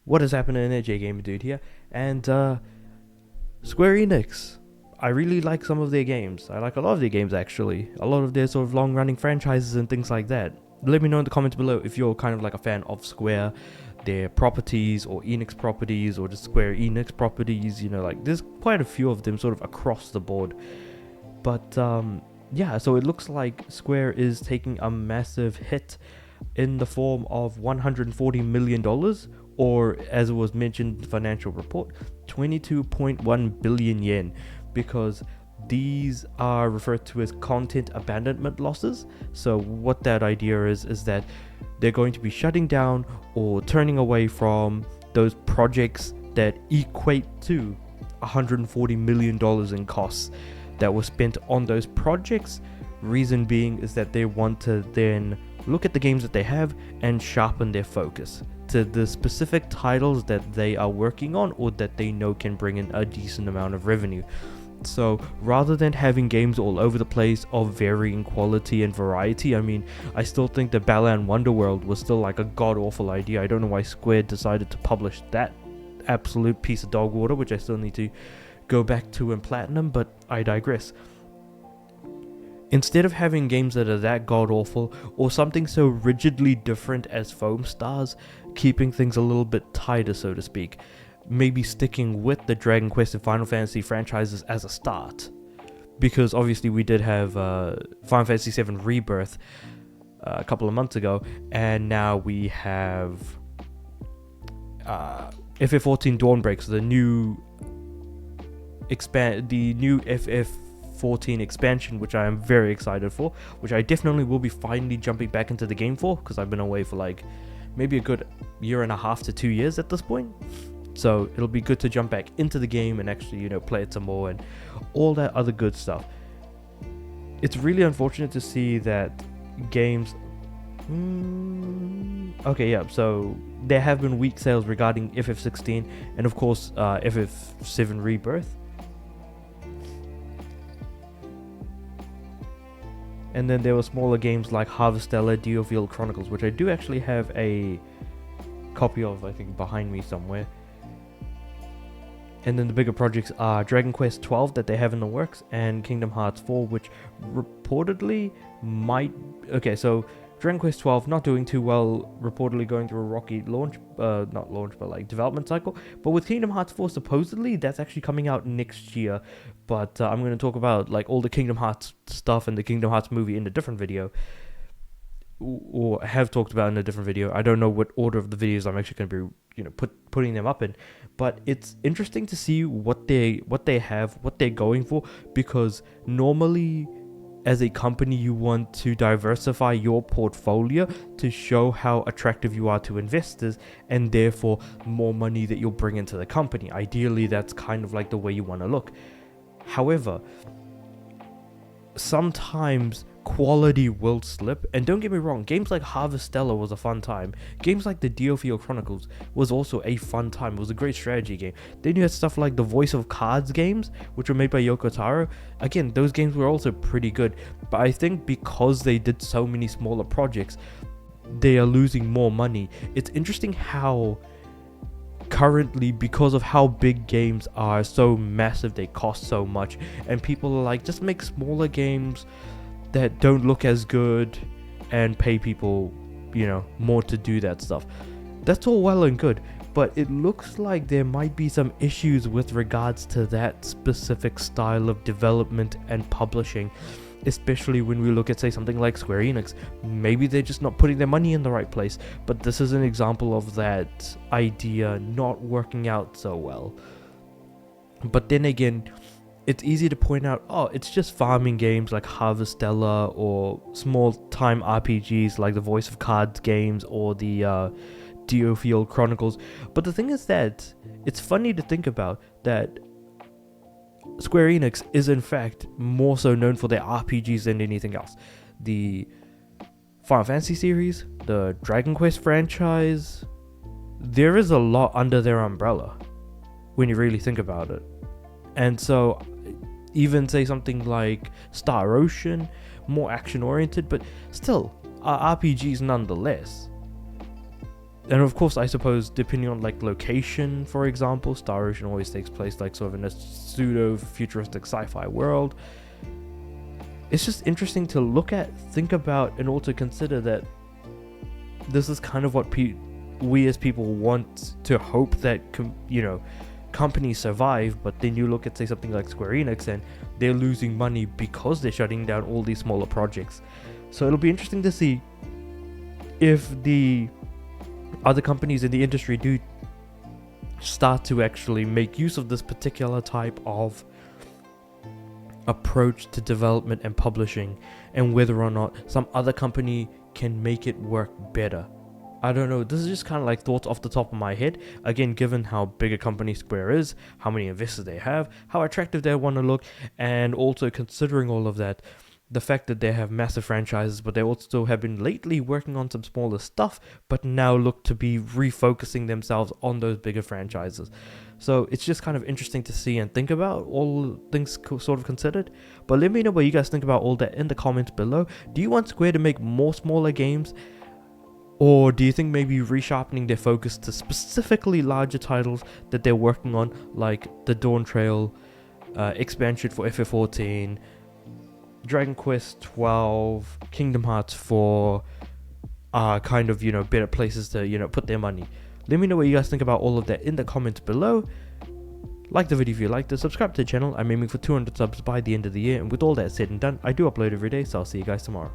What is happening there, J Gamer Dude here, and Square Enix. I really like some of their games. I like a lot of their games actually. A lot of their sort of long-running franchises and things like that. Let me know in the comments below if you're kind of like a fan of Square, their properties, or Enix properties, or just Square Enix properties. You know, like there's quite a few of them sort of across the board. But yeah, so it looks like Square is taking a massive hit in the form of $140 million, or as it was mentioned in the financial report, 22.1 billion yen, because these are referred to as content abandonment losses. So what that idea is that they're going to be shutting down or turning away from those projects that equate to $140 million in costs that were spent on those projects. Reason being is that they want to then look at the games that they have and sharpen their focus to the specific titles that they are working on or that they know can bring in a decent amount of revenue. So rather than having games all over the place of varying quality and variety, I mean, I still think that Balan Wonderworld was still like a god-awful idea. I don't know why Square decided to publish that absolute piece of dog water, which I still need to go back to in Platinum, but I digress. Instead of having games that are that god-awful, or something so rigidly different as Foam Stars, keeping things a little bit tighter, so to speak, maybe sticking with the Dragon Quest and Final Fantasy franchises as a start. Because obviously we did have Final Fantasy VII Rebirth a couple of months ago, and now we have FF14 Dawnbreak, so the new FF14 expansion, which I am very excited for, which I definitely will be finally jumping back into the game for, because I've been away for like maybe a good 1.5 to 2 years at this point. So it'll be good to jump back into the game and actually, you know, play it some more and all that other good stuff. It's really unfortunate to see that games... Okay, yeah, so there have been weak sales regarding FF16 and of course FF7 Rebirth. And then there were smaller games like Harvestella, Diofield Chronicles, which I do actually have a copy of, I think, behind me somewhere. And then the bigger projects are Dragon Quest 12 that they have in the works, and Kingdom Hearts 4, which reportedly might... Okay, so Dragon Quest 12 not doing too well, reportedly going through a rocky launch, not launch, but like development cycle. But with Kingdom Hearts 4, supposedly that's actually coming out next year. But I'm going to talk about like all the Kingdom Hearts stuff and the Kingdom Hearts movie in a different video, or have talked about in a different video. I don't know what order of the videos I'm actually going to be, you know, putting them up in, but it's interesting to see what they have, what they're going for, because normally as a company you want to diversify your portfolio to show how attractive you are to investors, and therefore more money that you'll bring into the company. Ideally that's kind of like the way you want to look. However, sometimes quality will slip, and don't get me wrong, games like Harvestella was a fun time. Games like the Diofield Chronicles was also a fun time. It was a great strategy game. Then you had stuff like the Voice of Cards games, which were made by Yoko Taro. Again, those games were also pretty good, but I think because they did so many smaller projects, they are losing more money. It's interesting how currently, because of how big games are so massive, they cost so much, and people are like, just make smaller games that don't look as good and pay people, you know, more to do that stuff. That's all well and good, but it looks like there might be some issues with regards to that specific style of development and publishing, especially when we look at, say, something like Square Enix. Maybe they're just not putting their money in the right place, but this is an example of that idea not working out so well. But then again, it's easy to point out, oh, it's just farming games like Harvestella, or small time RPGs like the Voice of Cards games or the Diofield Chronicles. But the thing is that it's funny to think about that Square Enix is in fact more so known for their RPGs than anything else. The Final Fantasy series, the Dragon Quest franchise, there is a lot under their umbrella when you really think about it. And so even say something like Star Ocean, more action oriented, but still are RPGs nonetheless. And of course, I suppose depending on like location, for example, Star Ocean always takes place like sort of in a pseudo futuristic sci-fi world. It's just interesting to look at, think about, and also consider that this is kind of what we as people want to hope that companies survive. But then you look at, say, something like Square Enix, and they're losing money because they're shutting down all these smaller projects. So it'll be interesting to see if the other companies in the industry do start to actually make use of this particular type of approach to development and publishing, and whether or not some other company can make it work better. I don't know, this is just kind of like thoughts off the top of my head. Again, given how big a company Square is, how many investors they have, how attractive they want to look, and also considering all of that, the fact that they have massive franchises, but they also have been lately working on some smaller stuff, but now look to be refocusing themselves on those bigger franchises. So it's just kind of interesting to see and think about, all things sort of considered. But let me know what you guys think about all that in the comments below. Do you want Square to make more smaller games? Or do you think maybe resharpening their focus to specifically larger titles that they're working on, like the Dawn Trail expansion for FF14, Dragon Quest 12, Kingdom Hearts 4 are kind of, better places to, put their money? Let me know what you guys think about all of that in the comments below. Like the video if you liked it, subscribe to the channel. I'm aiming for 200 subs by the end of the year, and with all that said and done, I do upload every day, so I'll see you guys tomorrow.